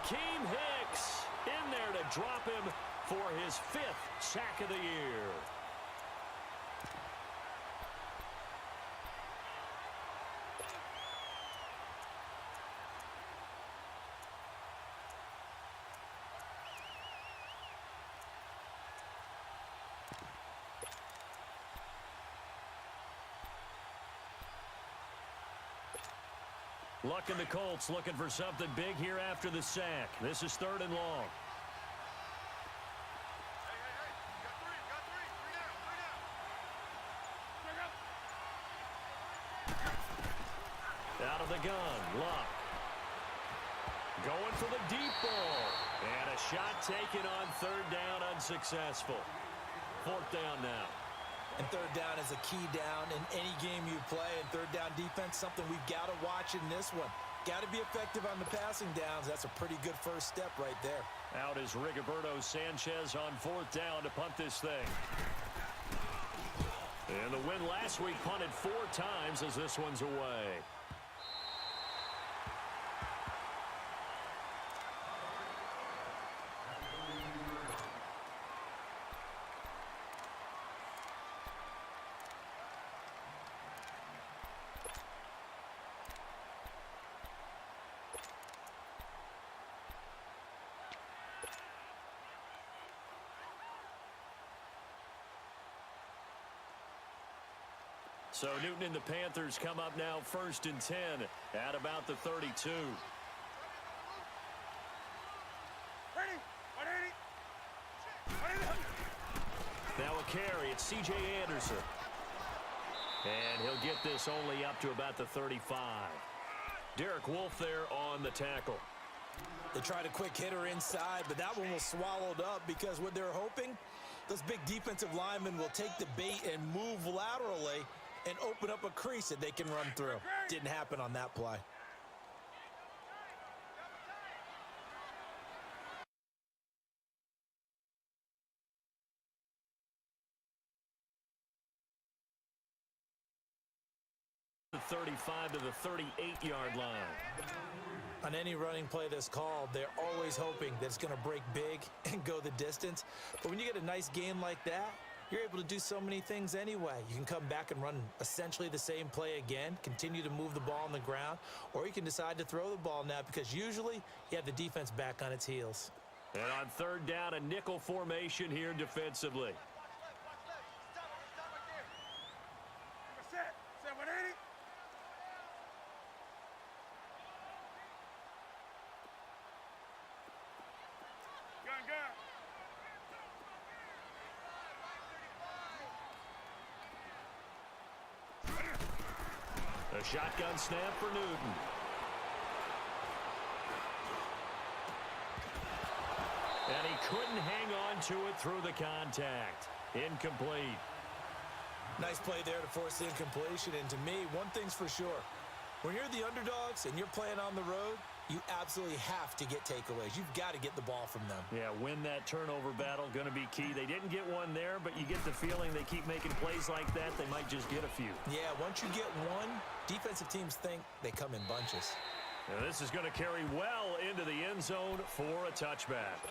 Akeem Hicks in there to drop him for his 5th sack of the year. Luck and the Colts looking for something big here after the sack. This is 3rd and long. Out of the gun, Luck. Going for the deep ball. And a shot taken on 3rd down, unsuccessful. 4th down now. And 3rd down is a key down in any game you play. And 3rd down defense, something we've got to watch in this one. Got to be effective on the passing downs. That's a pretty good first step right there. Out is Rigoberto Sanchez on 4th down to punt this thing. And the win last week punted 4 times as this one's away. So Newton and the Panthers come up now 1st and 10 at about the 32. Now a carry. It's C.J. Anderson. And he'll get this only up to about the 35. Derek Wolfe there on the tackle. They tried a quick hitter inside, but that one was swallowed up because what they're hoping, those big defensive linemen will take the bait and move laterally and open up a crease that they can run through. Didn't happen on that play. The 35 to the 38-yard line. On any running play that's called, they're always hoping that it's going to break big and go the distance. But when you get a nice game like that, you're able to do so many things anyway. You can come back and run essentially the same play again, continue to move the ball on the ground, or you can decide to throw the ball now because usually you have the defense back on its heels. And on 3rd down, a nickel formation here defensively. A shotgun snap for Newton. And he couldn't hang on to it through the contact. Incomplete. Nice play there to force the incompletion. And to me, one thing's for sure. When you're the underdogs and you're playing on the road, you absolutely have to get takeaways. You've got to get the ball from them. Yeah, win that turnover battle, going to be key. They didn't get one there, but you get the feeling they keep making plays like that, they might just get a few. Yeah, once you get one, defensive teams think they come in bunches. Now this is going to carry well into the end zone for a touchback.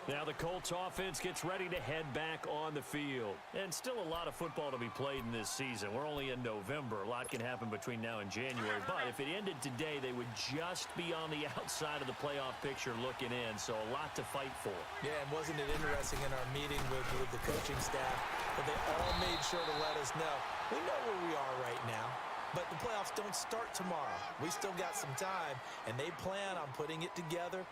Now the Colts offense gets ready to head back on the field. And still a lot of football to be played in this season. We're only in November. A lot can happen between now and January. But if it ended today, they would just be on the outside of the playoff picture looking in. So a lot to fight for. Yeah, and wasn't it interesting in our meeting with the coaching staff that they all made sure to let us know, we know where we are right now. But the playoffs don't start tomorrow. We still got some time, and they plan on putting it together,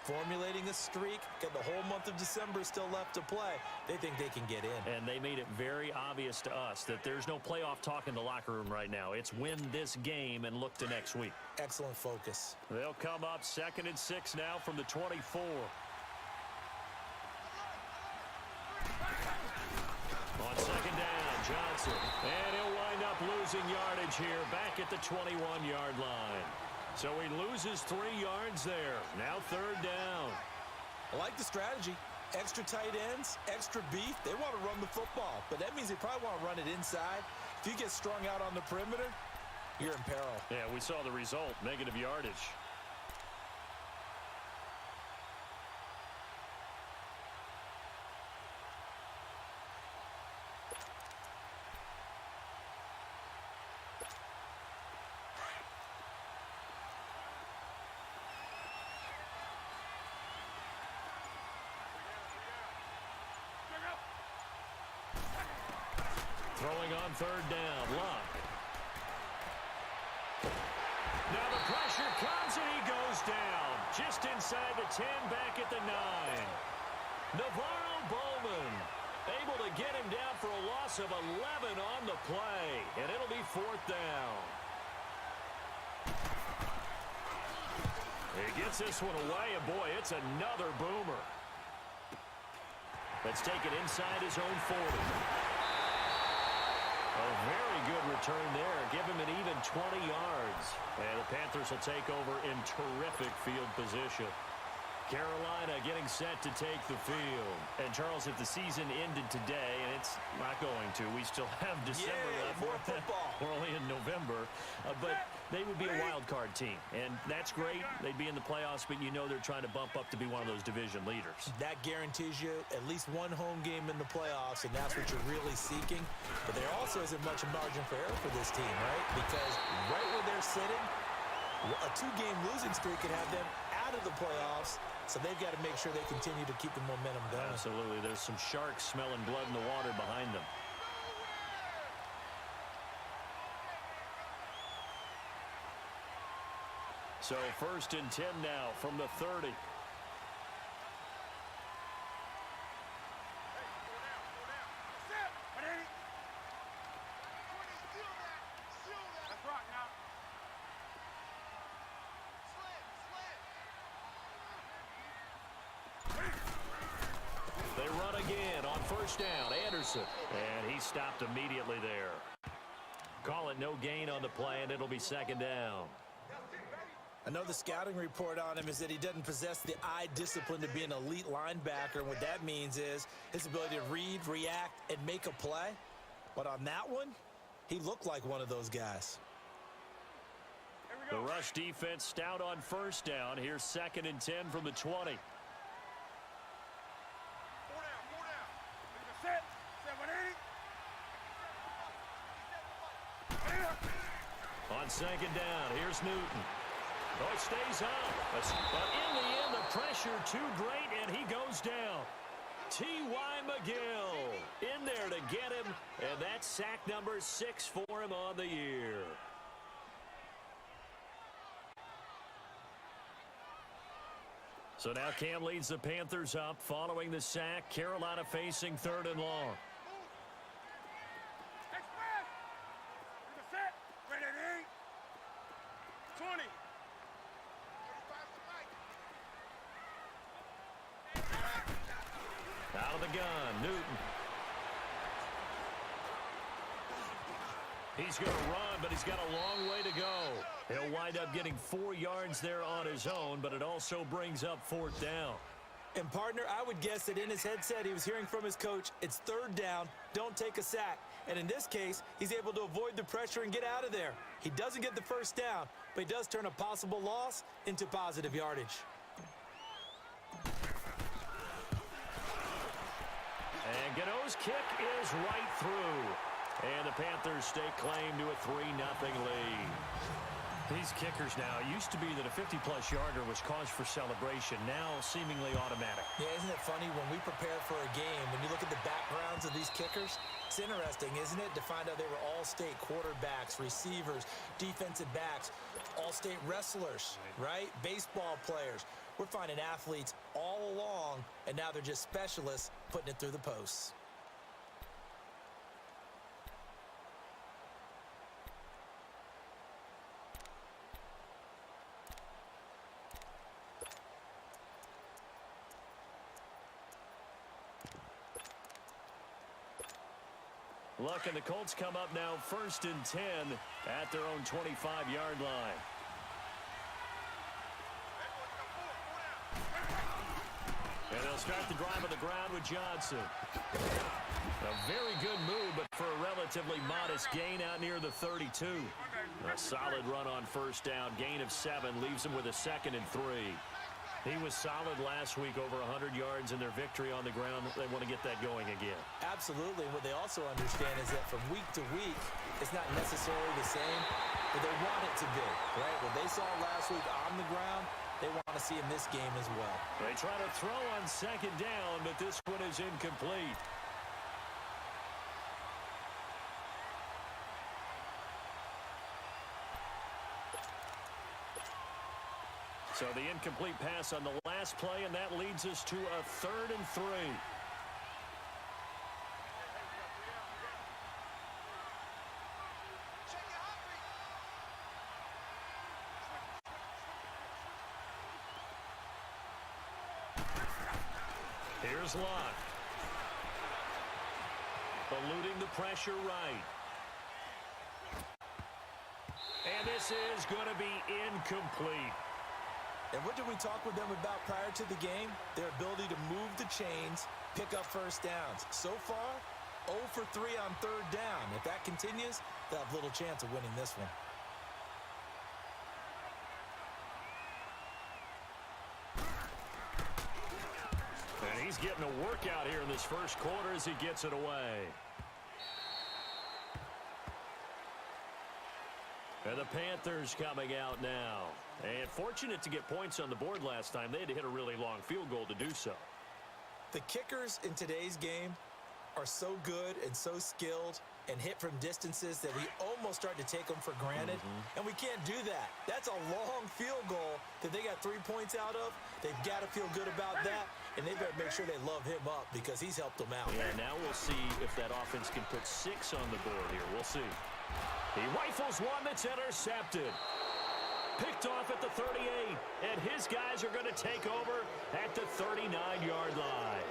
formulating a streak. Got the whole month of December still left to play. They think they can get in. And they made it very obvious to us that there's no playoff talk in the locker room right now. It's win this game and look to next week. Excellent focus. They'll come up 2nd and 6 now from the 24. On 2nd down, Johnson. And he'll wind up losing yardage here back at the 21-yard line. So he loses 3 yards there. Now 3rd down. I like the strategy. Extra tight ends, extra beef. They want to run the football, but that means they probably want to run it inside. If you get strung out on the perimeter, you're in peril. Yeah, we saw the result, negative yardage. Throwing on third down, Luck. Now the pressure comes and he goes down. Just inside the 10, back at the 9. Navarro Bowman able to get him down for a loss of 11 on the play. And it'll be fourth down. He gets this one away, and boy, it's another boomer. Let's take it inside his own 40. A very good return there. Give him an even 20 yards. And the Panthers will take over in terrific field position. Carolina getting set to take the field. And, Charles, if the season ended today, and it's not going to, we still have December left. More football. We're only in November. But they would be a wild card team. And that's great. They'd be in the playoffs, but you know they're trying to bump up to be one of those division leaders. That guarantees you at least one home game in the playoffs, and that's what you're really seeking. But there also isn't much margin for error for this team, right? Because right where they're sitting, a 2-game losing streak could have them out of the playoffs. So they've got to make sure they continue to keep the momentum going. Absolutely. There's some sharks smelling blood in the water behind them. So 1st and 10 now from the 30. They run again on 1st down. Anderson. And he stopped immediately there. Call it no gain on the play, and it'll be 2nd down. I know the scouting report on him is that he doesn't possess the eye discipline to be an elite linebacker. And what that means is his ability to read, react, and make a play. But on that one, he looked like one of those guys. The rush defense stout on 1st down. Here's 2nd and 10 from the 20. On 2nd down, here's Newton. Oh, it stays up. But in the end, the pressure too great, and he goes down. T.Y. McGill in there to get him, and that's sack number 6 for him on the year. So now Cam leads the Panthers up following the sack. Carolina facing 3rd and long. Out of the gun, Newton. He's going to run, but he's got a long way to go. He'll wind up getting 4 yards there on his own, but it also brings up 4th down. And, partner, I would guess that in his headset he was hearing from his coach, it's 3rd down, don't take a sack. And in this case, he's able to avoid the pressure and get out of there. He doesn't get the 1st down, but he does turn a possible loss into positive yardage. And Gano's kick is right through. And the Panthers stake claim to a 3-0 lead. These kickers now, it used to be that a 50-plus yarder was cause for celebration, now seemingly automatic. Yeah, isn't it funny when we prepare for a game, when you look at the backgrounds of these kickers, it's interesting, isn't it, to find out they were all-state quarterbacks, receivers, defensive backs, all-state wrestlers, right? Baseball players. We're finding athletes all along, and now they're just specialists putting it through the posts. Luck and the Colts come up now 1st and 10 at their own 25-yard line. And they'll start the drive on the ground with Johnson. A very good move, but for a relatively modest gain out near the 32. A solid run on 1st down. Gain of 7 leaves him with a 2nd and 3. He was solid last week, over 100 yards in their victory on the ground. They want to get that going again. Absolutely. What they also understand is that from week to week, it's not necessarily the same, but they want it to be, right? What they saw last week on the ground, they want to see in this game as well. They try to throw on 2nd down, but this one is incomplete. So the incomplete pass on the last play, and that leads us to a 3rd and 3. Here's Locke. Eluding the pressure right. And this is going to be incomplete. And what did we talk with them about prior to the game? Their ability to move the chains, pick up first downs. So far, 0 for 3 on 3rd down. If that continues, they'll have little chance of winning this one. And he's getting a workout here in this first quarter as he gets it away. And the Panthers coming out now. And fortunate to get points on the board last time. They had to hit a really long field goal to do so. The kickers in today's game are so good and so skilled and hit from distances that we almost start to take them for granted. And we can't do that. That's a long field goal that they got 3 points out of. They've got to feel good about that, and they better make sure they love him up because he's helped them out. Yeah, now we'll see if that offense can put 6 on the board here. We'll see. He rifles one that's intercepted. Picked off at the 38, and his guys are going to take over at the 39-yard line.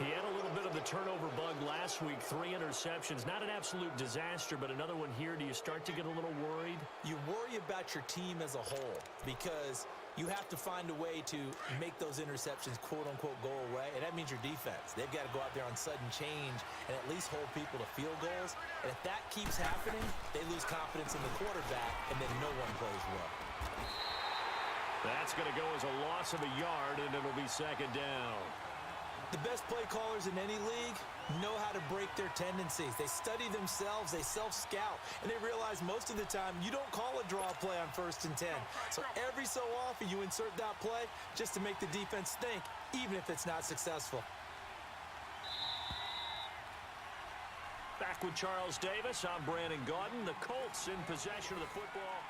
He had a little bit of the turnover bug last week, 3 interceptions. Not an absolute disaster, but another one here. Do you start to get a little worried? You worry about your team as a whole because you have to find a way to make those interceptions, quote-unquote, go away, and that means your defense. They've got to go out there on sudden change and at least hold people to field goals. And if that keeps happening, they lose confidence in the quarterback, and then no one plays well. That's going to go as a loss of a yard, and it'll be 2nd down. The best play callers in any league know how to break their tendencies. They study themselves, they self-scout, and they realize most of the time you don't call a draw play on 1st and 10. So every so often you insert that play just to make the defense think, even if it's not successful. Back with Charles Davis, I'm Brandon Gaudin. The Colts in possession of the football.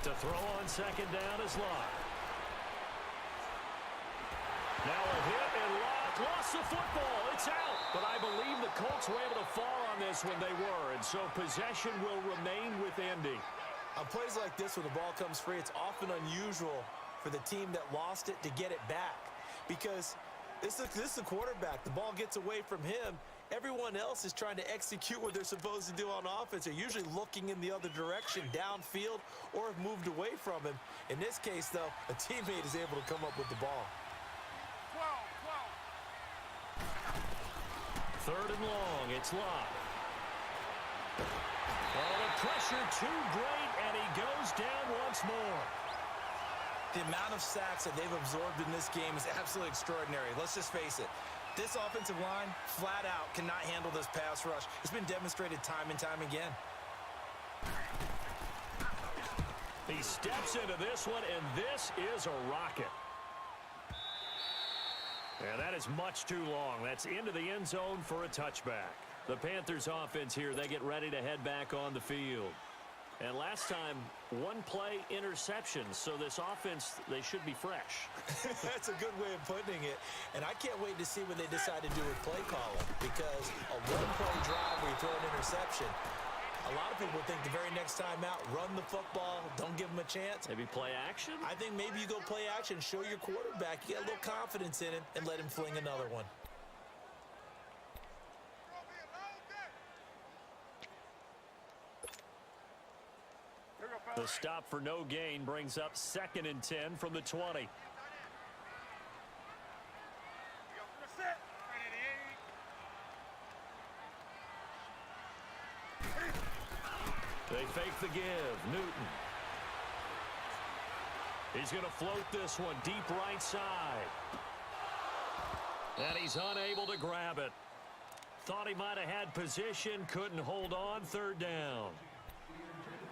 To throw on 2nd down is Locke. Now a hit, and Locke lost the football. It's out. But I believe the Colts were able to fall on this when they were, and so possession will remain with Indy. On plays like this, when the ball comes free, it's often unusual for the team that lost it to get it back because this is the quarterback. The ball gets away from him. Everyone else is trying to execute what they're supposed to do on offense. They're usually looking in the other direction, downfield, or have moved away from him. In this case, though, a teammate is able to come up with the ball. 3rd and long, it's Locke. Oh, the pressure too great, and he goes down once more. The amount of sacks that they've absorbed in this game is absolutely extraordinary. Let's just face it. This offensive line, flat out, cannot handle this pass rush. It's been demonstrated time and time again. He steps into this one, and this is a rocket. And that is much too long. That's into the end zone for a touchback. The Panthers offense here, they get ready to head back on the field. And last time, 1-play interception. So this offense, they should be fresh. That's a good way of putting it. And I can't wait to see what they decide to do with play calling. Because a 1-play drive where you throw an interception, a lot of people think the very next time out, run the football, don't give them a chance. Maybe play action? I think maybe you go play action, show your quarterback, you get a little confidence in him, and let him fling another one. The stop for no gain brings up 2nd and 10 from the 20. They fake the give. Newton. He's going to float this one deep right side. And he's unable to grab it. Thought he might have had position, couldn't hold on. Third down.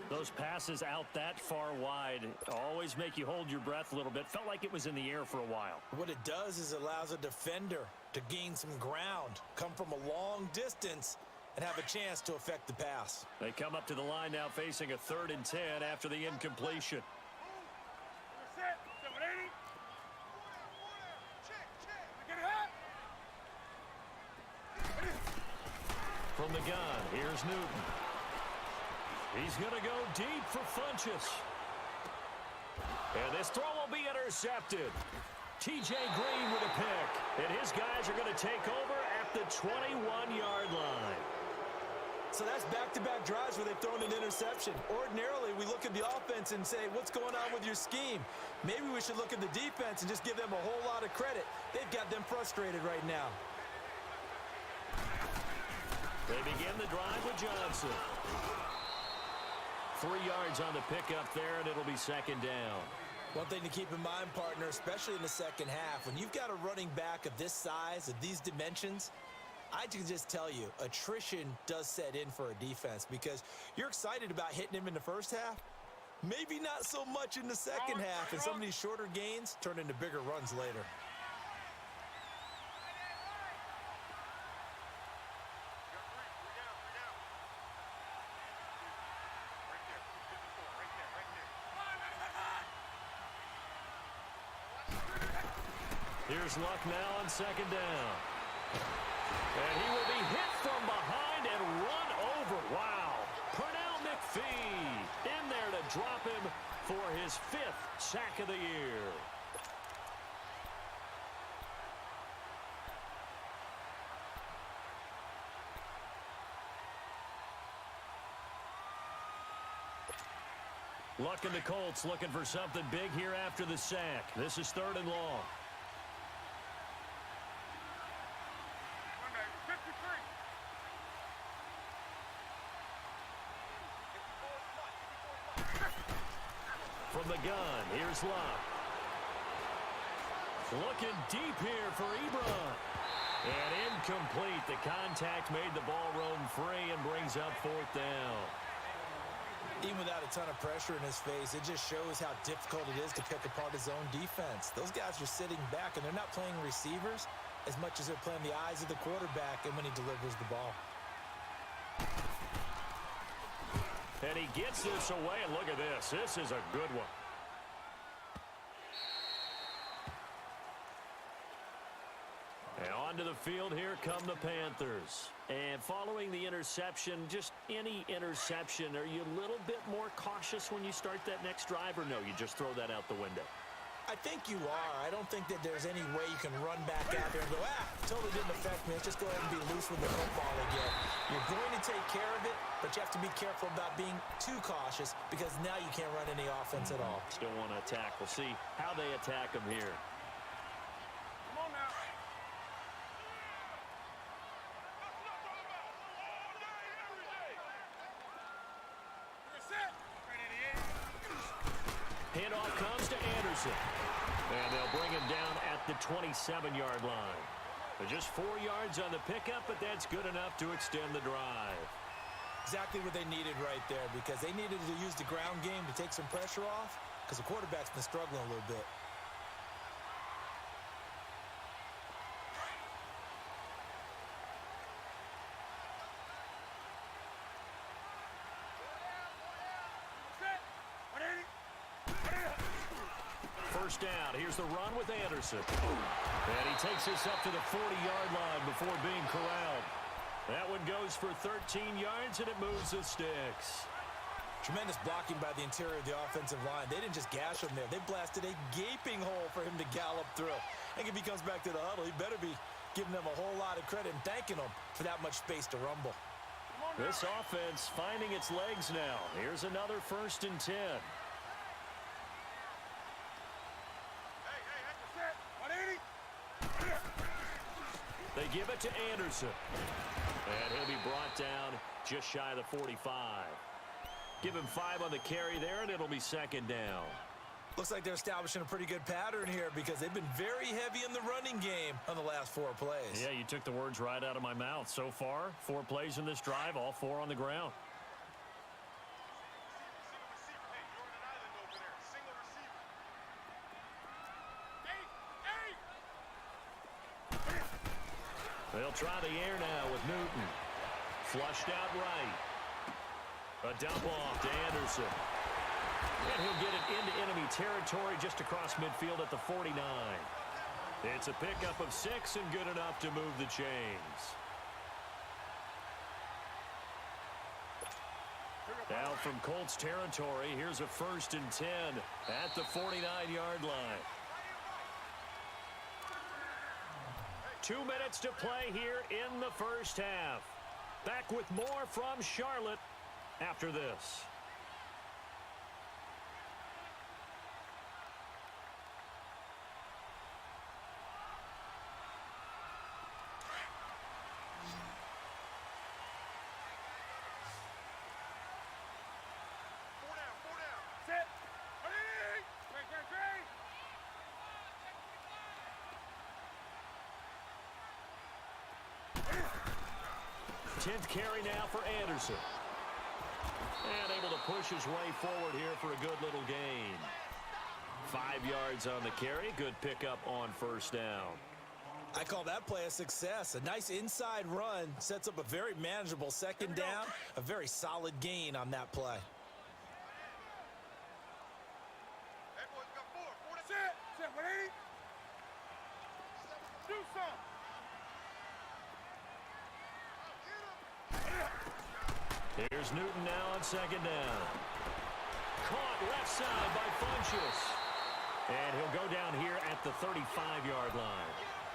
Those passes out that far wide always make you hold your breath a little bit. Felt like it was in the air for a while. What it does is it allows a defender to gain some ground, come from a long distance, and have a chance to affect the pass. They come up to the line now facing a 3rd and 10 after the incompletion. From the gun, here's Newton. He's going to go deep for Funchess. And this throw will be intercepted. T.J. Green with a pick. And his guys are going to take over at the 21-yard line. So that's back-to-back drives where they've thrown an interception. Ordinarily, we look at the offense and say, what's going on with your scheme? Maybe we should look at the defense and just give them a whole lot of credit. They've got them frustrated right now. They begin the drive with Johnson. 3 yards on the pickup there, and it'll be 2nd down. One thing to keep in mind, partner, especially in the second half, when you've got a running back of this size, of these dimensions, I can just tell you, attrition does set in for a defense because you're excited about hitting him in the first half. Maybe not so much in the second half, and some of these shorter gains turn into bigger runs later. Here's Luck now on 2nd down. And he will be hit from behind and run over. Wow. Pernell McPhee in there to drop him for his 5th sack of the year. Luck and the Colts looking for something big here after the sack. This is 3rd and long. From the gun, here's Luck. Looking deep here for Ebron. And incomplete. The contact made the ball roam free and brings up 4th down. Even without a ton of pressure in his face, it just shows how difficult it is to pick apart his own defense. Those guys are sitting back, and they're not playing receivers as much as they're playing the eyes of the quarterback and when he delivers the ball. And he gets this away, and look at this. This is a good one. And onto the field, here come the Panthers. And following the interception, just any interception, are you a little bit more cautious when you start that next drive, or no, you just throw that out the window? I think you are. I don't think that there's any way you can run back out there and go, totally didn't affect me. Let's just go ahead and be loose with the football again. You're going to take care of it, but you have to be careful about being too cautious because now you can't run any offense at all. Still want to attack. We'll see how they attack him here. Come on now. Handoff comes to Anderson. And they'll bring him down at the 27-yard line. But just 4 yards on the pickup, but that's good enough to extend the drive. Exactly what they needed right there because they needed to use the ground game to take some pressure off because the quarterback's been struggling a little bit. First down. Here's the run with Anderson. And he takes this up to the 40-yard line before being corralled. That one goes for 13 yards, and it moves the sticks. Tremendous blocking by the interior of the offensive line. They didn't just gash him there. They blasted a gaping hole for him to gallop through. I think if he comes back to the huddle, he better be giving them a whole lot of credit and thanking them for that much space to rumble. This offense finding its legs now. Here's another 1st and 10. They give it to Anderson. And he'll be brought down just shy of the 45. Give him 5 on the carry there, and it'll be second down. Looks like they're establishing a pretty good pattern here because they've been very heavy in the running game on the last 4 plays. Yeah, you took the words right out of my mouth. So far, 4 plays in this drive, all 4 on the ground. They'll try the air now with Newton. Flushed out right. A dump off to Anderson. And he'll get it into enemy territory just across midfield at the 49. It's a pickup of 6 and good enough to move the chains. Now from Colts territory, here's a 1st and 10 at the 49-yard line. 2 minutes to play here in the first half. Back with more from Charlotte after this. Set. Ready. Great. 10th carry now for Anderson. And able to push his way forward here for a good little gain. 5 yards on the carry. Good pickup on 1st down. I call that play a success. A nice inside run sets up a very manageable 2nd down. A very solid gain on that play. That boy's got 4. Set. Ready. Do something. Here's Newton now on 2nd down. Caught left side by Funchess. And he'll go down here at the 35-yard line.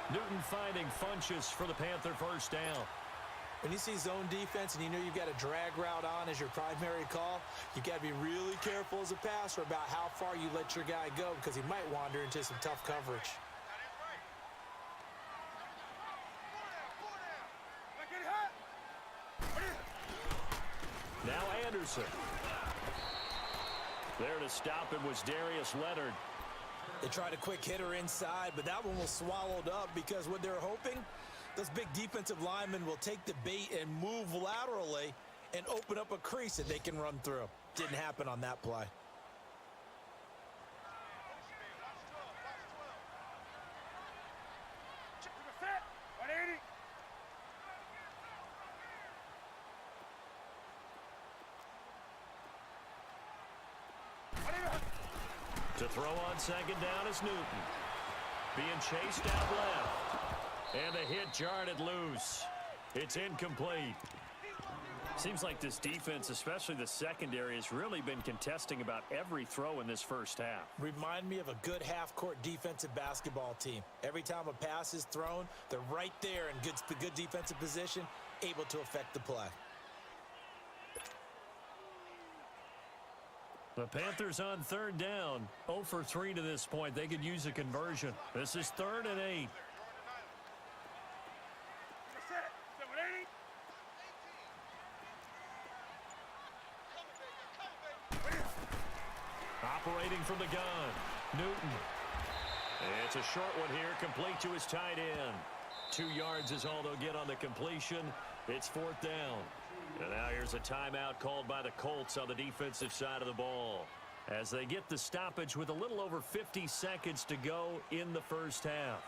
Newton finding Funchess for the Panther 1st down. When you see zone defense and you know you've got a drag route on as your primary call, you've got to be really careful as a passer about how far you let your guy go because he might wander into some tough coverage. Now Anderson. There to stop him was Darius Leonard. They tried a quick hitter inside, but that one was swallowed up because what they're hoping, those big defensive linemen will take the bait and move laterally and open up a crease that they can run through. Didn't happen on that play. Set. 180. To throw on 2nd down is Newton. Being chased out left. And the hit jarred it loose. It's incomplete. Seems like this defense, especially the secondary, has really been contesting about every throw in this first half. Remind me of a good half-court defensive basketball team. Every time a pass is thrown, they're right there in good defensive position, able to affect the play. The Panthers on 3rd down. 0 for 3 to this point. They could use a conversion. This is 3rd and 8. Set. 180. Operating from the gun. Newton. It's a short one here, complete to his tight end. 2 yards is all they'll get on the completion. It's 4th down. And now here's a timeout called by the Colts on the defensive side of the ball as they get the stoppage with a little over 50 seconds to go in the first half.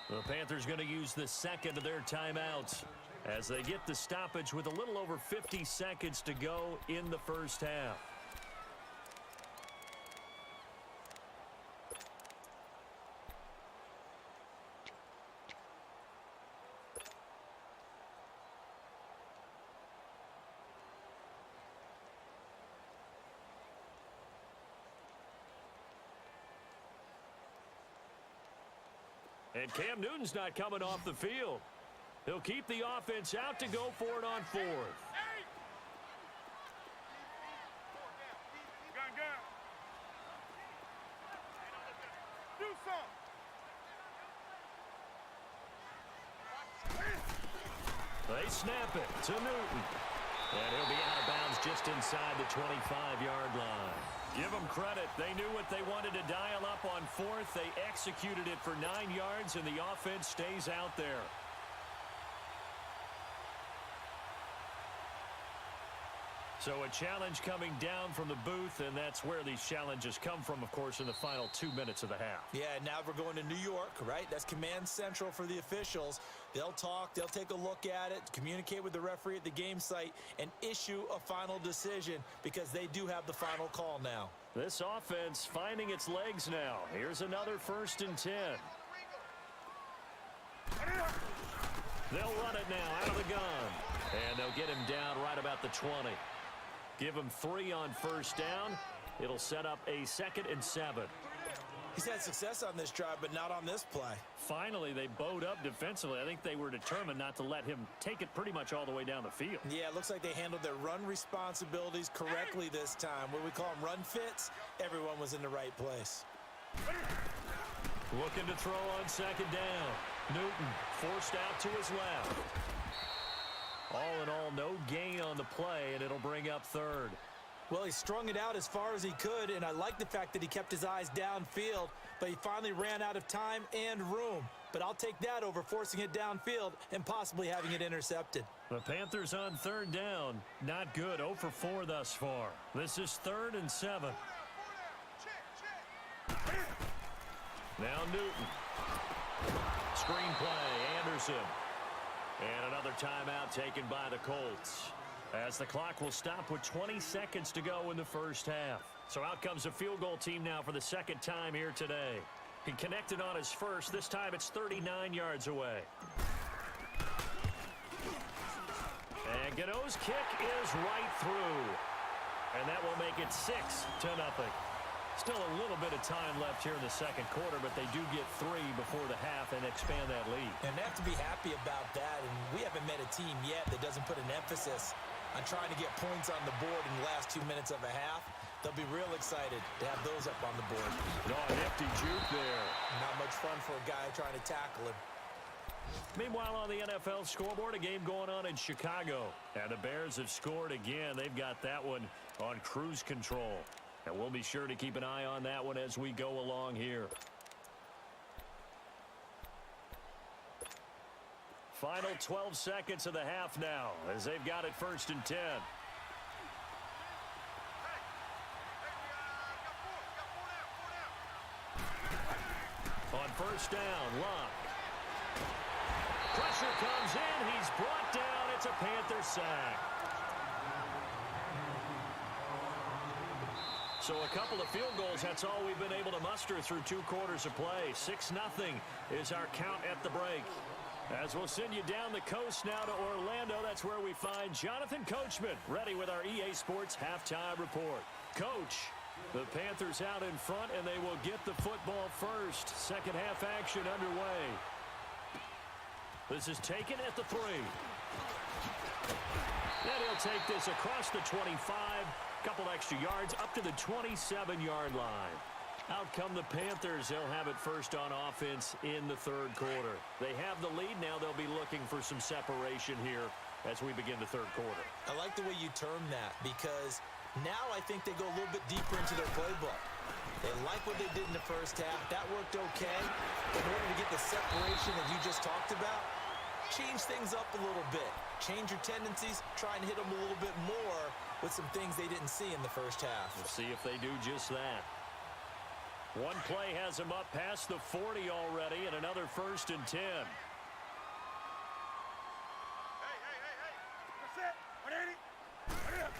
The Panthers going to use the 2nd of their timeouts as they get the stoppage with a little over 50 seconds to go in the first half. And Cam Newton's not coming off the field. He'll keep the offense out to go for it on 4th. Gun. Do something. They snap it to Newton. And he'll be out of bounds just inside the 25-yard line. Give them credit. They knew what they wanted to dial up on fourth. They executed it for 9 yards, and the offense stays out there. So a challenge coming down from the booth, and that's where these challenges come from, of course, in the final 2 minutes of the half. Yeah, now we're going to New York, right? That's command central for the officials. They'll talk, they'll take a look at it, communicate with the referee at the game site, and issue a final decision because they do have the final call now. This offense finding its legs now. Here's another 1st and 10. They'll run it now out of the gun. And they'll get him down right about the 20. Give him 3 on 1st down. It'll set up a 2nd and 7. He's had success on this drive, but not on this play. Finally, they bowed up defensively. I think they were determined not to let him take it pretty much all the way down the field. Yeah, it looks like they handled their run responsibilities correctly this time. What we call them run fits, everyone was in the right place. Looking to throw on 2nd down. Newton forced out to his left. All in all, no gain on the play, and it'll bring up 3rd. Well, he strung it out as far as he could, and I like the fact that he kept his eyes downfield, but he finally ran out of time and room. But I'll take that over forcing it downfield and possibly having it intercepted. The Panthers on 3rd down. Not good. 0 for 4 thus far. This is 3rd and 7. Now Newton. Screen play, Anderson. And another timeout taken by the Colts, as the clock will stop with 20 seconds to go in the 1st half. So out comes a field goal team now for the 2nd time here today. He connected on his first. This time it's 39 yards away. And Gano's kick is right through. And that will make it 6-0. Still a little bit of time left here in the 2nd quarter, but they do get 3 before the half and expand that lead. And they have to be happy about that, and we haven't met a team yet that doesn't put an emphasis on trying to get points on the board in the last 2 minutes of a half. They'll be real excited to have those up on the board. No, nifty juke there. Not much fun for a guy trying to tackle him. Meanwhile, on the NFL scoreboard, a game going on in Chicago. And the Bears have scored again. They've got that one on cruise control. And we'll be sure to keep an eye on that one as we go along here. Final 12 seconds of the half now, as they've got it 1st and 10. On 1st down, Luck. Pressure comes in. He's brought down. It's a Panther sack. So a couple of field goals, that's all we've been able to muster through 2 quarters of play. 6-0 is our count at the break. As we'll send you down the coast now to Orlando, that's where we find Jonathan Coachman, ready with our EA Sports Halftime Report. Coach, the Panthers out in front, and they will get the football first. 2nd half action underway. This is taken at the 3. And he'll take this across the 25. Couple extra yards up to the 27-yard line. Out come the Panthers. They'll have it first on offense in the 3rd quarter. They have the lead. Now they'll be looking for some separation here as we begin the 3rd quarter. I like the way you term that, because now I think they go a little bit deeper into their playbook. They like what they did in the 1st half. That worked okay. In order to get the separation that you just talked about, change things up a little bit. Change your tendencies. Try and hit them a little bit more with some things they didn't see in the 1st half. We'll see if they do just that. One play has them up past the 40 already, and another 1st and 10. Hey. That's it.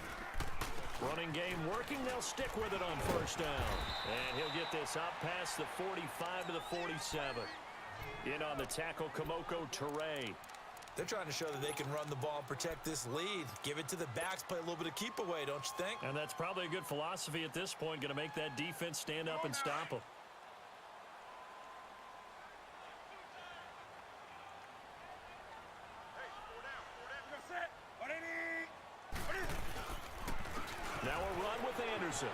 Running game working. They'll stick with it on 1st down. And he'll get this up past the 45 to the 47. In on the tackle, Kamoko Toure. They're trying to show that they can run the ball and protect this lead. Give it to the backs, play a little bit of keep away, don't you think? And that's probably a good philosophy at this point, going to make that defense stand up and stop them. Now a run with Anderson.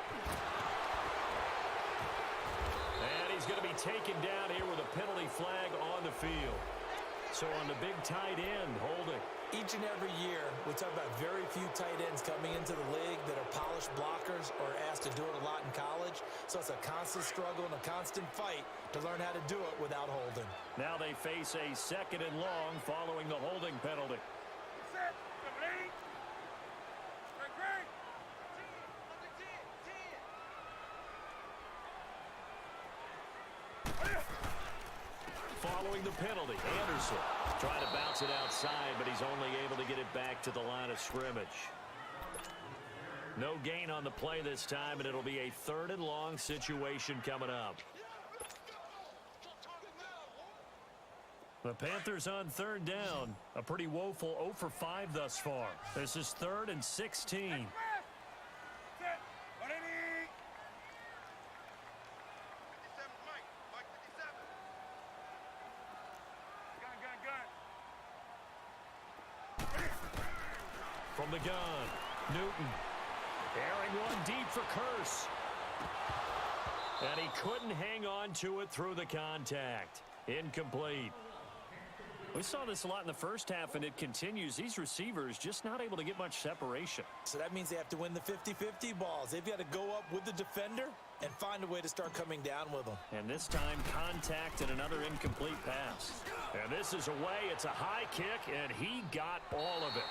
And he's going to be taken down here with a penalty flag on the field. So on the big tight end, holding. Each and every year, we talk about very few tight ends coming into the league that are polished blockers or asked to do it a lot in college. So it's a constant struggle and a constant fight to learn how to do it without holding. Now they face a 2nd and long following the holding penalty. Set. Complete. Great. Following the penalty, Anderson trying to bounce it outside, but he's only able to get it back to the line of scrimmage. No gain on the play this time, and it'll be a 3rd and long situation coming up. The Panthers on 3rd down. A pretty woeful 0 for 5 thus far. This is 3rd and 16. Set. Ready. 57 Mike. Mike 57. Gun. From the gun, Newton. Airing one deep for Curse. And he couldn't hang on to it through the contact. Incomplete. We saw this a lot in the first half, and it continues. These receivers just not able to get much separation. So that means they have to win the 50-50 balls. They've got to go up with the defender and find a way to start coming down with them. And this time, contact and another incomplete pass. And this is away. It's a high kick, and he got all of it.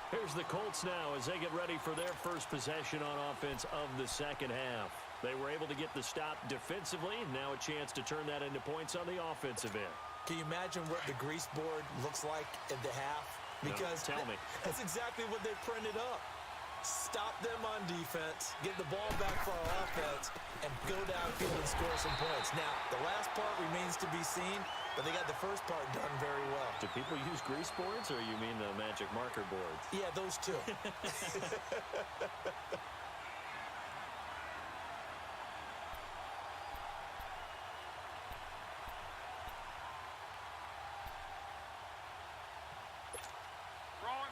Here's the Colts now as they get ready for their first possession on offense of the second half. They were able to get the stop defensively, and now a chance to turn that into points on the offensive end. Can you imagine what the grease board looks like at the half? Because no, tell me. That's exactly what they printed up. Stop them on defense, get the ball back for our offense, and go downfield and score some points. Now, the last part remains to be seen, but they got the first part done very well. Do people use grease boards, or you mean the magic marker boards? Yeah, those two.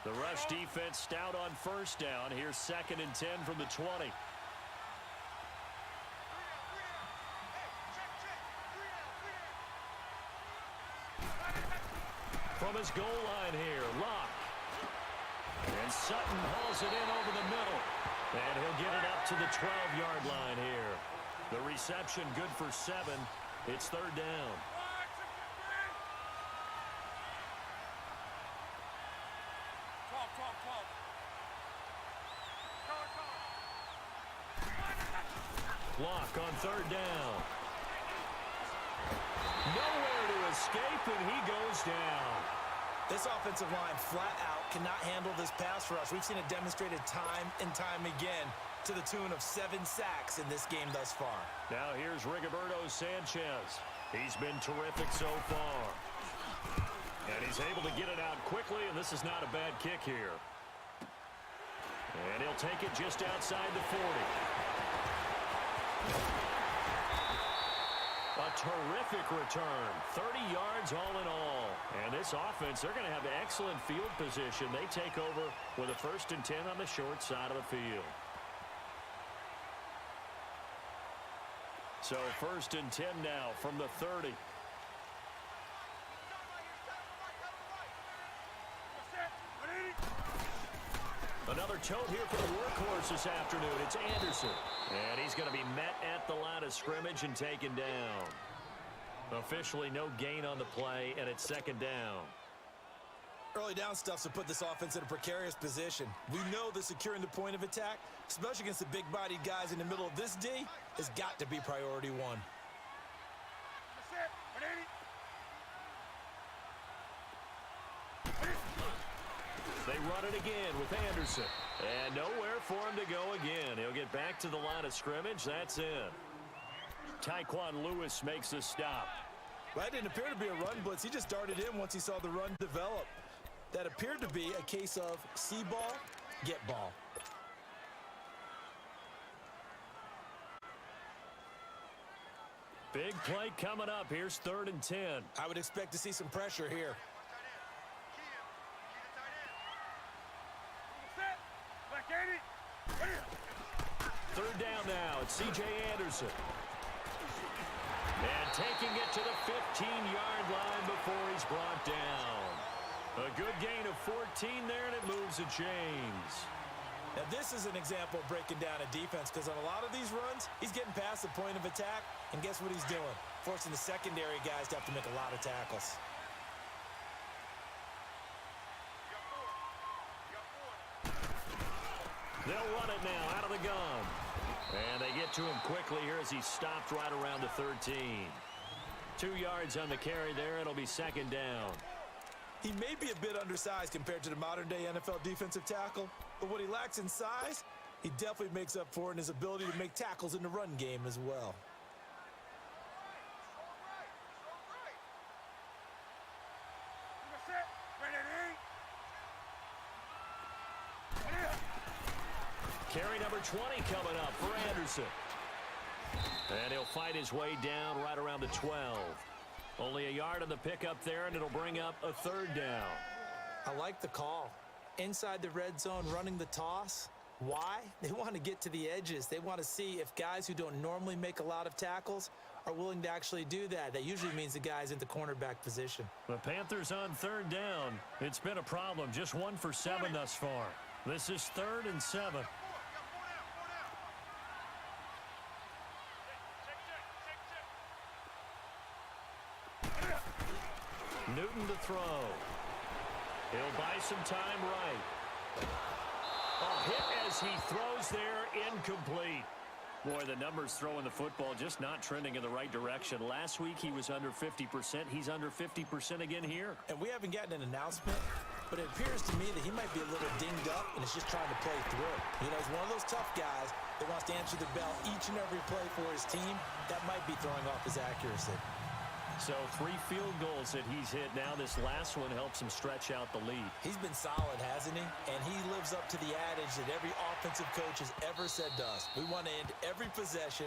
The rush defense stout on 1st down. Here's 2nd and 10 from the 20. From his goal line here, Locke. And Sutton hauls it in over the middle. And he'll get it up to the 12-yard line here. The reception good for 7. It's 3rd down. Block on 3rd down. Nowhere to escape, and he goes down. This offensive line flat out cannot handle this pass rush. We've seen it demonstrated time and time again to the tune of 7 sacks in this game thus far. Now here's Rigoberto Sanchez. He's been terrific so far. And he's able to get it out quickly, and this is not a bad kick here. And he'll take it just outside the 40. A terrific return. 30 yards all in all. And this offense, they're going to have excellent field position. They take over with a 1st and 10 on the short side of the field. So 1st and 10 now from the 30. Another tote here for the workhorse this afternoon. It's Anderson. And he's going to be met at the line of scrimmage and taken down. Officially no gain on the play, and it's 2nd down. Early down stuff to put this offense in a precarious position. We know that securing the point of attack, especially against the big-bodied guys in the middle of this D, has got to be priority 1. They run it again with Anderson. And nowhere for him to go again. He'll get back to the line of scrimmage. That's it. Tyquan Lewis makes the stop. Well, that didn't appear to be a run blitz. He just darted in once he saw the run develop. That appeared to be a case of see ball, get ball. Big play coming up. Here's 3rd and 10. I would expect to see some pressure here. 3rd down now. It's C.J. Anderson. And taking it to the 15-yard line before he's brought down. A good gain of 14 there, and it moves the chains. Now, this is an example of breaking down a defense because on a lot of these runs, he's getting past the point of attack, and guess what he's doing? Forcing the secondary guys to have to make a lot of tackles. They'll run it now out of the gun. And they get to him quickly here as he's stopped right around the 13. 2 yards on the carry there. It'll be second down. He may be a bit undersized compared to the modern-day NFL defensive tackle, but what he lacks in size, he definitely makes up for in his ability to make tackles in the run game as well. Carry number 20 coming up for Anderson. And he'll fight his way down right around the 12. Only a yard on the pickup there, and it'll bring up a third down. I like the call. Inside the red zone, running the toss. Why? They want to get to the edges. They want to see if guys who don't normally make a lot of tackles are willing to actually do that. That usually means the guy's in the cornerback position. The Panthers on third down. It's been a problem. Just 1 for 7 thus far. This is 3rd and 7. Newton to throw. He'll buy some time right. A hit as he throws there, incomplete. Boy, the numbers throwing the football just not trending in the right direction. Last week he was under 50%. He's under 50% again here. And we haven't gotten an announcement, but it appears to me that he might be a little dinged up and is just trying to play through. You know, he's one of those tough guys that wants to answer the bell each and every play for his team. That might be throwing off his accuracy. So 3 field goals that he's hit now. This last one helps him stretch out the lead. He's been solid, hasn't he? And he lives up to the adage that every offensive coach has ever said to us. We want to end every possession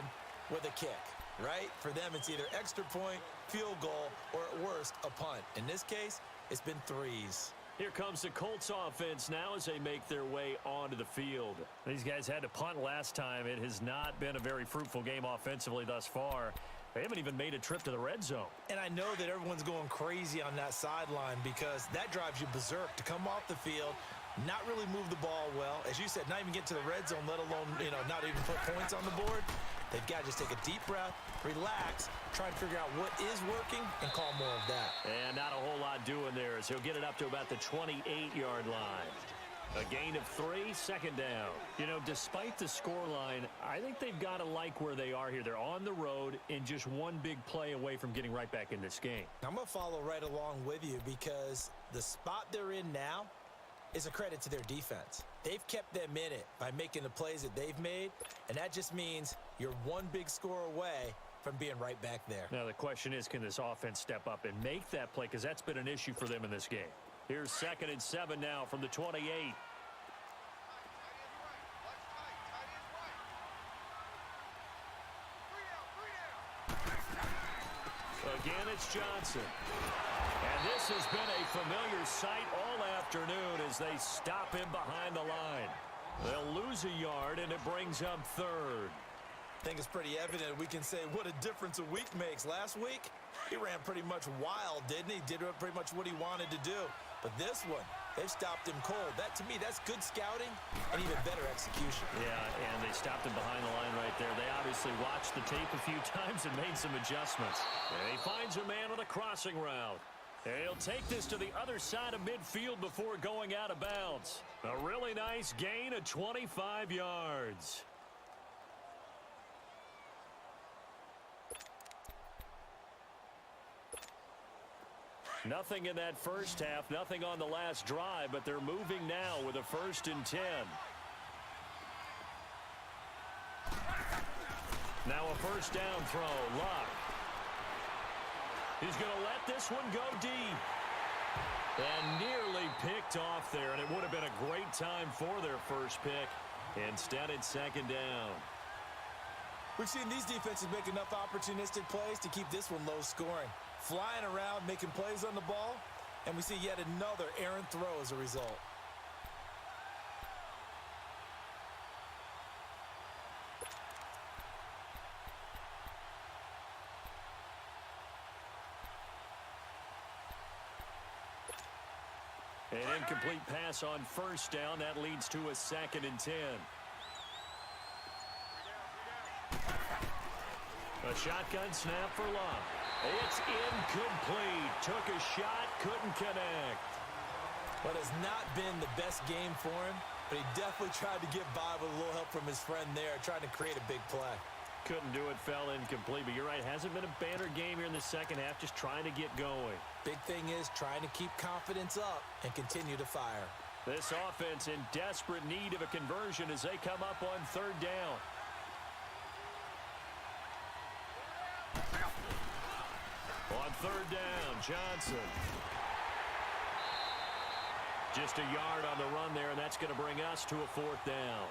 with a kick, right? For them, it's either extra point, field goal, or at worst, a punt. In this case, it's been threes. Here comes the Colts offense now as they make their way onto the field. These guys had to punt last time. It has not been a very fruitful game offensively thus far. They haven't even made a trip to the red zone. And I know that everyone's going crazy on that sideline because that drives you berserk to come off the field, not really move the ball well. As you said, not even get to the red zone, let alone, not even put points on the board. They've got to just take a deep breath, relax, try and figure out what is working, and call more of that. And not a whole lot doing there as he'll get it up to about the 28-yard line. A gain of 3, second down. Despite the scoreline, I think they've got to like where they are here. They're on the road and just one big play away from getting right back in this game. I'm going to follow right along with you because the spot they're in now is a credit to their defense. They've kept them in it by making the plays that they've made, and that just means you're one big score away from being right back there. Now, the question is, can this offense step up and make that play? Because that's been an issue for them in this game. Here's 2nd and 7 now from the 28. Again, it's Johnson. And this has been a familiar sight all afternoon as they stop him behind the line. They'll lose a yard, and it brings up 3rd. I think it's pretty evident we can say what a difference a week makes. Last week, he ran pretty much wild, didn't he? Did pretty much what he wanted to do. But this one, they've stopped him cold. That, to me, that's good scouting and even better execution. Yeah, and they stopped him behind the line right there. They obviously watched the tape a few times and made some adjustments. And he finds a man on a crossing route. And he'll take this to the other side of midfield before going out of bounds. A really nice gain of 25 yards. Nothing in that first half, nothing on the last drive, but they're moving now with a 1st and 10. Now a 1st down throw, Luck. He's going to let this one go deep. And nearly picked off there, and it would have been a great time for their first pick. Instead, it's 2nd down. We've seen these defenses make enough opportunistic plays to keep this one low scoring. Flying around, making plays on the ball, and we see yet another errant throw as a result. An incomplete pass on first down. That leads to a 2nd and 10. A shotgun snap for Love. It's incomplete. Took a shot, couldn't connect. Well, it's not been the best game for him, but he definitely tried to get by with a little help from his friend there, trying to create a big play. Couldn't do it, fell incomplete. But you're right, hasn't been a banner game here in the second half, just trying to get going. Big thing is trying to keep confidence up and continue to fire. This offense in desperate need of a conversion as they come up on 3rd down. On 3rd down, Johnson. Just a yard on the run there, and that's going to bring us to a 4th down.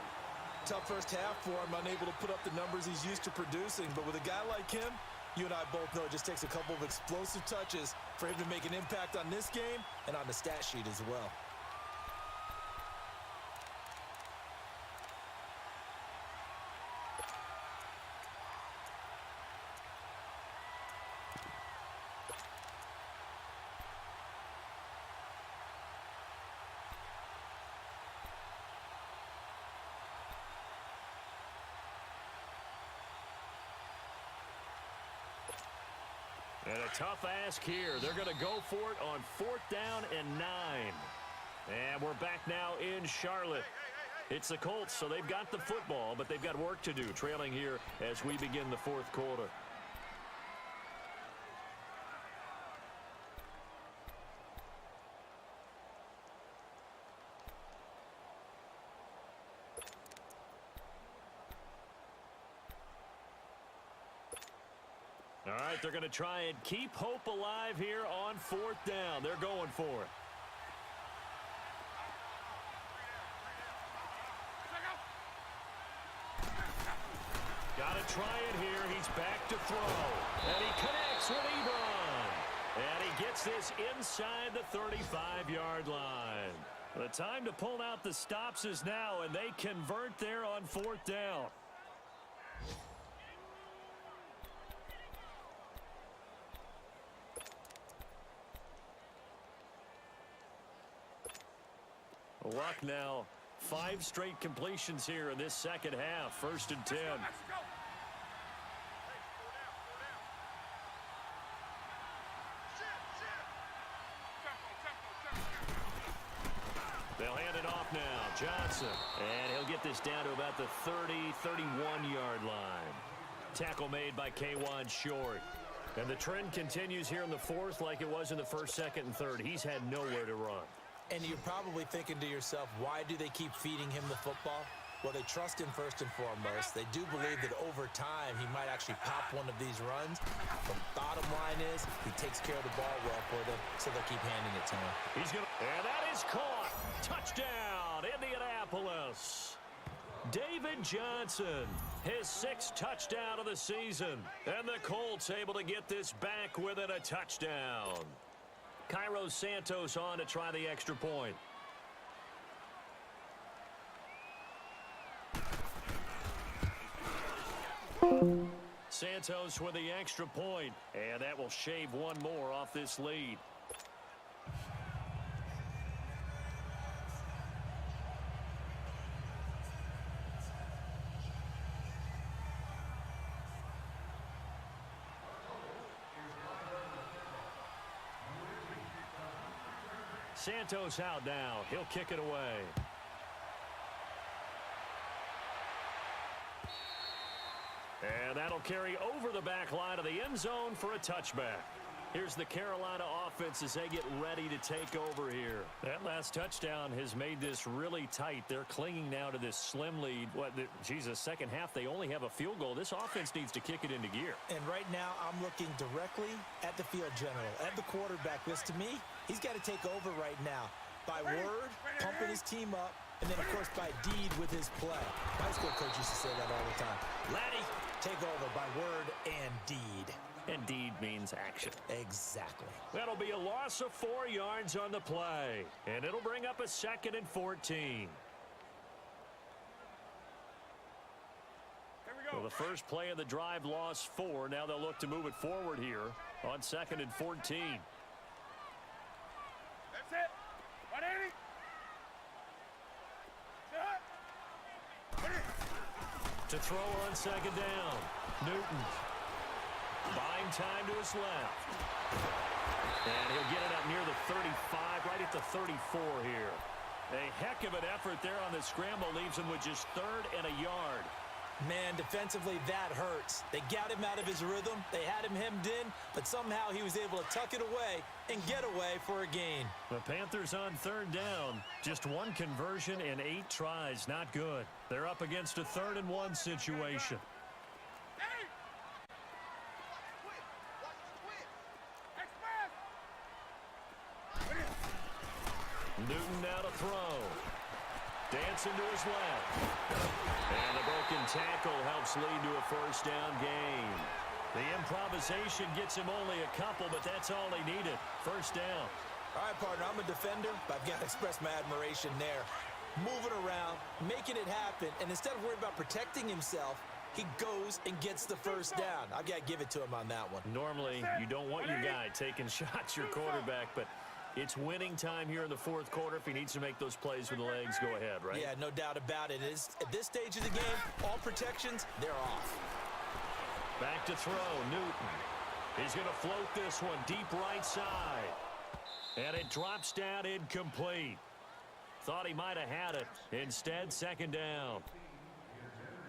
Tough first half for him, unable to put up the numbers he's used to producing. But with a guy like him, you and I both know it just takes a couple of explosive touches for him to make an impact on this game and on the stat sheet as well. And a tough ask here. They're going to go for it on 4th down and 9. And we're back now in Charlotte. It's the Colts, so they've got the football, but they've got work to do, trailing here as we begin the 4th quarter. All right, they're going to try and keep hope alive here on 4th down. They're going for it. Got to try it here. He's back to throw. And he connects with Ebron. And he gets this inside the 35-yard line. The time to pull out the stops is now, and they convert there on 4th down. Luck now, 5 straight completions here in this second half. 1st and 10. They'll hand it off now. Johnson. And he'll get this down to about the 30, 31-yard line. Tackle made by K'Wan Short. And the trend continues here in the 4th like it was in the 1st, 2nd, and 3rd. He's had nowhere to run. And you're probably thinking to yourself, why do they keep feeding him the football? Well, they trust him first and foremost. They do believe that over time he might actually pop one of these runs. The bottom line is he takes care of the ball well for them, so they'll keep handing it to him. And that is caught. Touchdown, Indianapolis. David Johnson, his 6th touchdown of the season. And the Colts able to get this back within a touchdown. Cairo Santos on to try the extra point. Santos with the extra point, and that will shave one more off this lead. Santos out now. He'll kick it away. And that'll carry over the back line of the end zone for a touchback. Here's the Carolina offense as they get ready to take over here. That last touchdown has made this really tight. They're clinging now to this slim lead. Second half, they only have a field goal. This offense needs to kick it into gear. And right now, I'm looking directly at the field general, at the quarterback. This, to me, he's got to take over right now. By word, pumping his team up, and then, of course, by deed with his play. My high school coach used to say that all the time. Laddie, take over by word and deed. And deed means action. Exactly. That'll be a loss of 4 yards on the play. And it'll bring up a 2nd and 14. Here we go. Well, the first play of the drive lost 4. Now they'll look to move it forward here on 2nd and 14. That's it. Right in. To throw on second down. Newton. Buying time to his left. And he'll get it up near the 35, right at the 34 here. A heck of an effort there on the scramble. Leaves him with just 3rd and a yard. Man, defensively, that hurts. They got him out of his rhythm. They had him hemmed in, but somehow he was able to tuck it away and get away for a gain. The Panthers on 3rd down. Just 1 conversion and 8 tries. Not good. They're up against a 3rd and 1 situation. Newton now to throw. Dancing to his left. And the broken tackle helps lead to a 1st down gain. The improvisation gets him only a couple, but that's all he needed. 1st down. All right, partner, I'm a defender, but I've got to express my admiration there. Moving around, making it happen, and instead of worrying about protecting himself, he goes and gets the 1st down. I've got to give it to him on that one. Normally, you don't want your guy taking shots, your quarterback, but it's winning time here in the 4th quarter. If he needs to make those plays with the legs, go ahead, right? Yeah, no doubt about it. At this stage of the game, all protections, they're off. Back to throw, Newton. He's going to float this one deep right side. And it drops down incomplete. Thought he might have had it. Instead, 2nd down.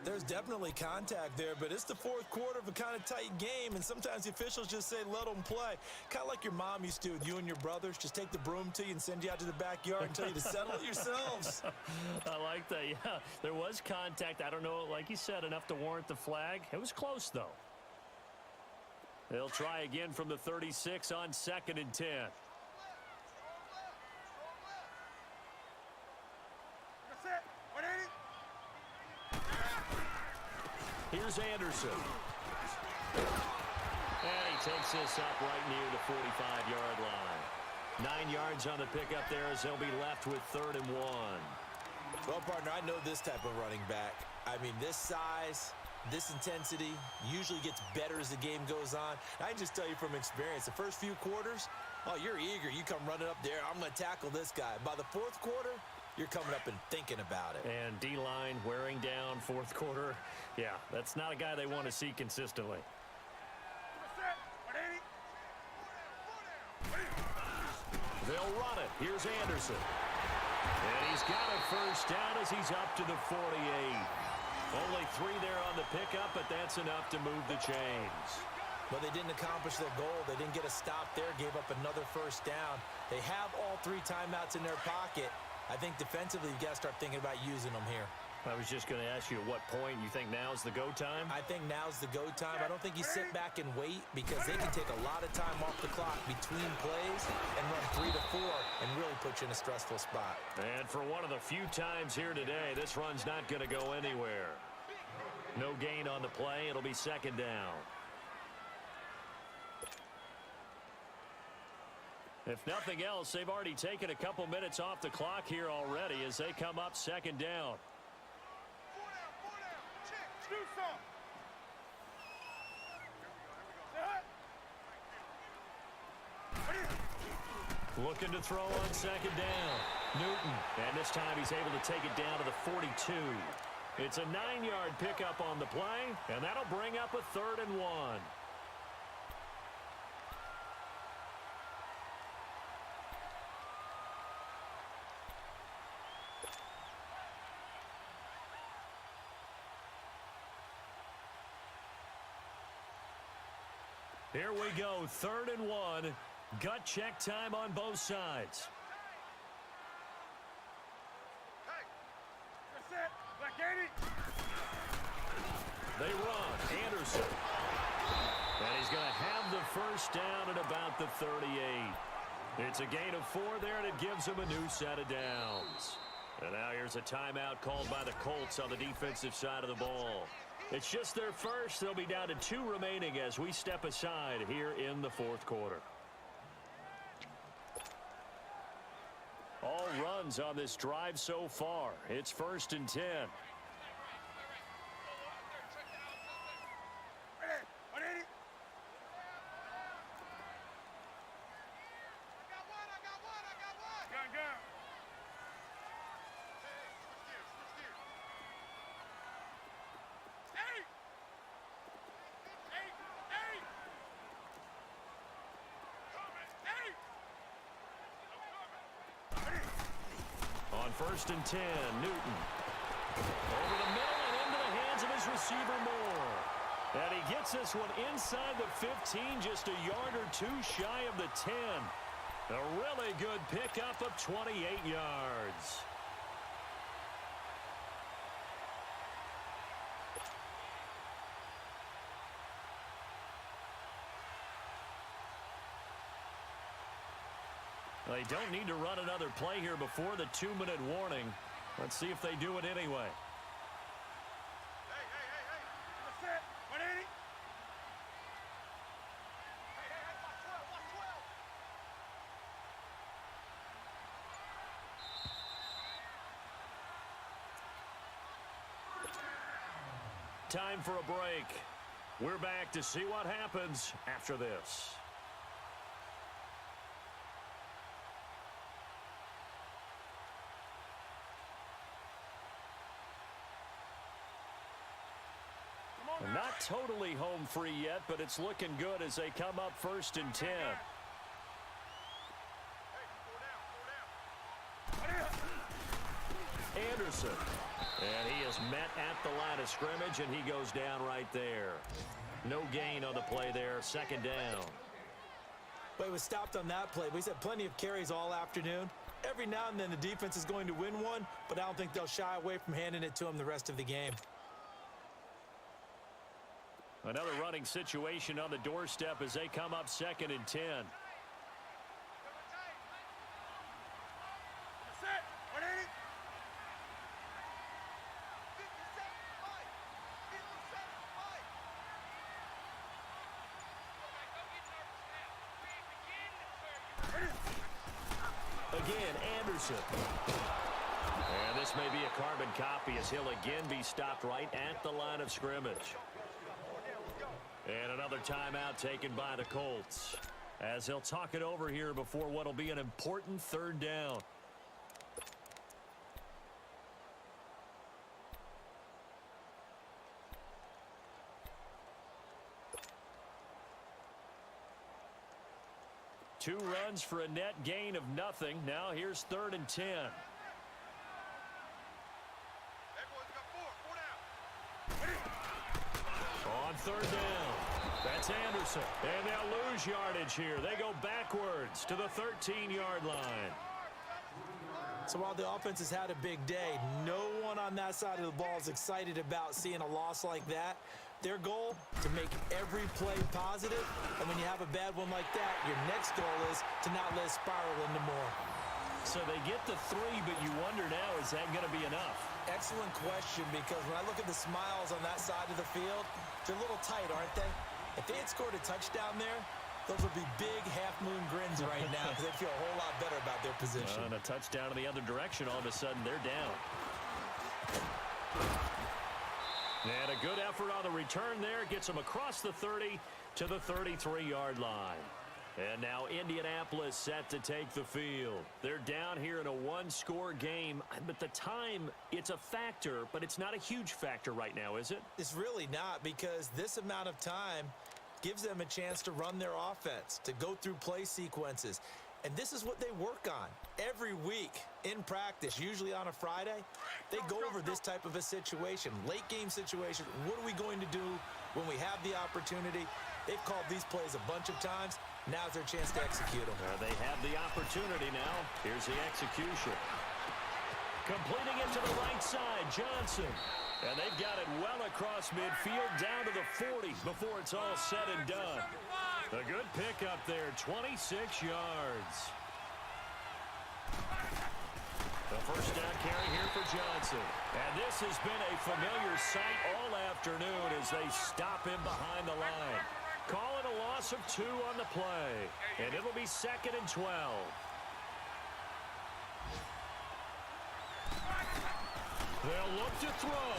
There's definitely contact there, but it's the 4th quarter of a kind of tight game, and sometimes the officials just say, let them play. Kind of like your mom used to with you and your brothers. Just take the broom to you and send you out to the backyard and tell you to settle it yourselves. I like that, yeah. There was contact. I don't know, like you said, enough to warrant the flag. It was close, though. They'll try again from the 36 on 2nd and 10. Here's Anderson. And he takes this up right near the 45-yard line. 9 yards on the pickup there as they'll be left with 3rd and 1. Well, partner, I know this type of running back. I mean, this size, this intensity usually gets better as the game goes on. I can just tell you from experience, the first few quarters, oh, you're eager. You come running up there, I'm going to tackle this guy. By the 4th quarter, you're coming up and thinking about it. And D-line wearing down 4th quarter. Yeah, that's not a guy they want to see consistently. They'll run it. Here's Anderson. And he's got a 1st down as he's up to the 48. Only 3 there on the pickup, but that's enough to move the chains. But they didn't accomplish their goal. They didn't get a stop there, gave up another 1st down. They have all 3 timeouts in their pocket. I think defensively, you've got to start thinking about using them here. I was just going to ask you at what point you think now's the go time? I think now's the go time. I don't think you sit back and wait because they can take a lot of time off the clock between plays and run 3 to 4 and really put you in a stressful spot. And for one of the few times here today, this run's not going to go anywhere. No gain on the play. It'll be 2nd down. If nothing else, they've already taken a couple minutes off the clock here already as they come up 2nd down. Looking to throw on 2nd down. Newton. And this time he's able to take it down to the 42. It's a 9-yard pickup on the play, and that'll bring up a 3rd and 1. Here we go, 3rd and 1. Gut check time on both sides. Hey, that's it. Black 80. They run. Anderson. And he's going to have the 1st down at about the 38. It's a gain of 4 there, and it gives him a new set of downs. And now here's a timeout called by the Colts on the defensive side of the ball. It's just their first. They'll be down to 2 remaining as we step aside here in the 4th quarter. All runs on this drive so far. It's 1st and 10. first and 10. Newton. Over the middle and into the hands of his receiver, Moore. And he gets this one inside the 15, just a yard or two shy of the 10. A really good pickup of 28 yards. They don't need to run another play here before the 2-minute warning. Let's see if they do it anyway. Hey. That's it. 180. Hey, watch 12. Time for a break. We're back to see what happens after this. Not totally home free yet, but it's looking good as they come up first and 10. Anderson. And he is met at the line of scrimmage, and he goes down right there. No gain on the play there, second down. Well, he was stopped on that play, but he's had plenty of carries all afternoon. Every now and then the defense is going to win one, but I don't think they'll shy away from handing it to him the rest of the game. Another running situation on the doorstep as they come up second and 10. That's it. 180. Again, Anderson. And this may be a carbon copy as he'll again be stopped right at the line of scrimmage. And another timeout taken by the Colts as he'll talk it over here before what will be an important third down. Two runs for a net gain of nothing. Now here's third and 10. Everyone's got four. On third down. That's Anderson. And they'll lose yardage here. They go backwards to the 13-yard line. So while the offense has had a big day, no one on that side of the ball is excited about seeing a loss like that. Their goal, to make every play positive, and when you have a bad one like that, your next goal is to not let it spiral into more. So they get the 3, but you wonder now, is that going to be enough? Excellent question, because when I look at the smiles on that side of the field, they're a little tight, aren't they? If they had scored a touchdown there, those would be big half-moon grins right now because they feel a whole lot better about their position. And a touchdown in the other direction, all of a sudden they're down. And a good effort on the return there. Gets them across the 30 to the 33-yard line. And now Indianapolis set to take the field. They're down here in a one-score game. But the time, it's a factor, but it's not a huge factor right now, is it? It's really not, because this amount of time gives them a chance to run their offense, to go through play sequences. And this is what they work on every week in practice, usually on a Friday. They go over this type of a situation, late game situation. What are we going to do when we have the opportunity? They've called these plays a bunch of times. Now's their chance to execute them. They have the opportunity now. Here's the execution. Completing it to the right side, Johnson. And they've got it well across midfield, down to the 40 before it's all said and done. A good pickup there, 26 yards. The first down carry here for Johnson. And this has been a familiar sight all afternoon as they stop him behind the line. Call it a loss of 2 on the play. And it'll be second and 12. They'll look to throw.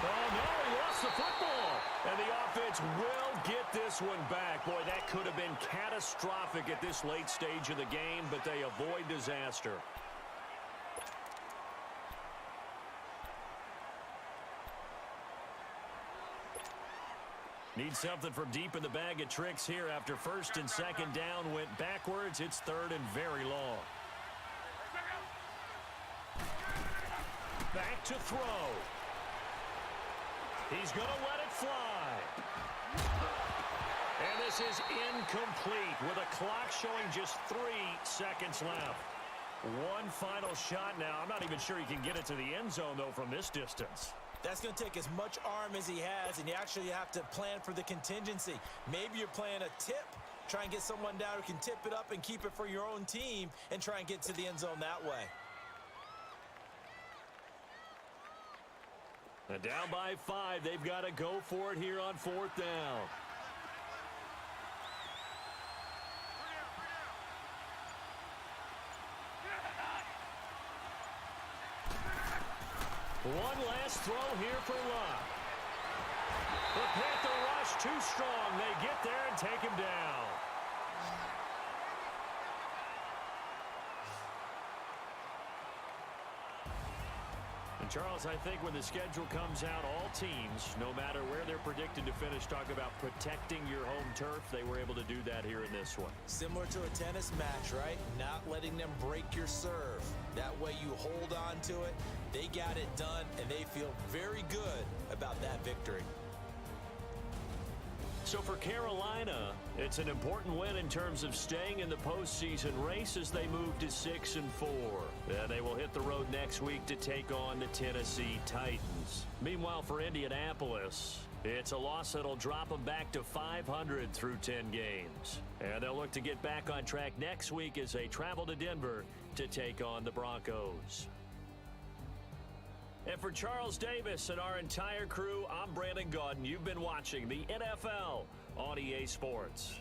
Oh, no, he lost the football. And the offense will get this one back. Boy, that could have been catastrophic at this late stage of the game, but they avoid disaster. Need something from deep in the bag of tricks here after first and second down went backwards. It's third and very long. to throw. He's going to let it fly. And this is incomplete with a clock showing just 3 seconds left. One final shot now. I'm not even sure he can get it to the end zone, though, from this distance. That's going to take as much arm as he has, and you actually have to plan for the contingency. Maybe you're playing a tip. Try and get someone down who can tip it up and keep it for your own team and try and get to the end zone that way. And down by 5, they've got to go for it here on 4th down. One last throw here for Luck. The Panther rush too strong. They get there and take him down. And Charles, I think when the schedule comes out, all teams, no matter where they're predicted to finish, talk about protecting your home turf. They were able to do that here in this one. Similar to a tennis match, right? Not letting them break your serve. That way you hold on to it. They got it done, and they feel very good about that victory. So for Carolina, it's an important win in terms of staying in the postseason race as they move to 6-4. Then they will hit the road next week to take on the Tennessee Titans. Meanwhile, for Indianapolis, it's a loss that'll drop them back to 500 through 10 games. And they'll look to get back on track next week as they travel to Denver to take on the Broncos. And for Charles Davis and our entire crew, I'm Brandon Gaudin. You've been watching the NFL on EA Sports.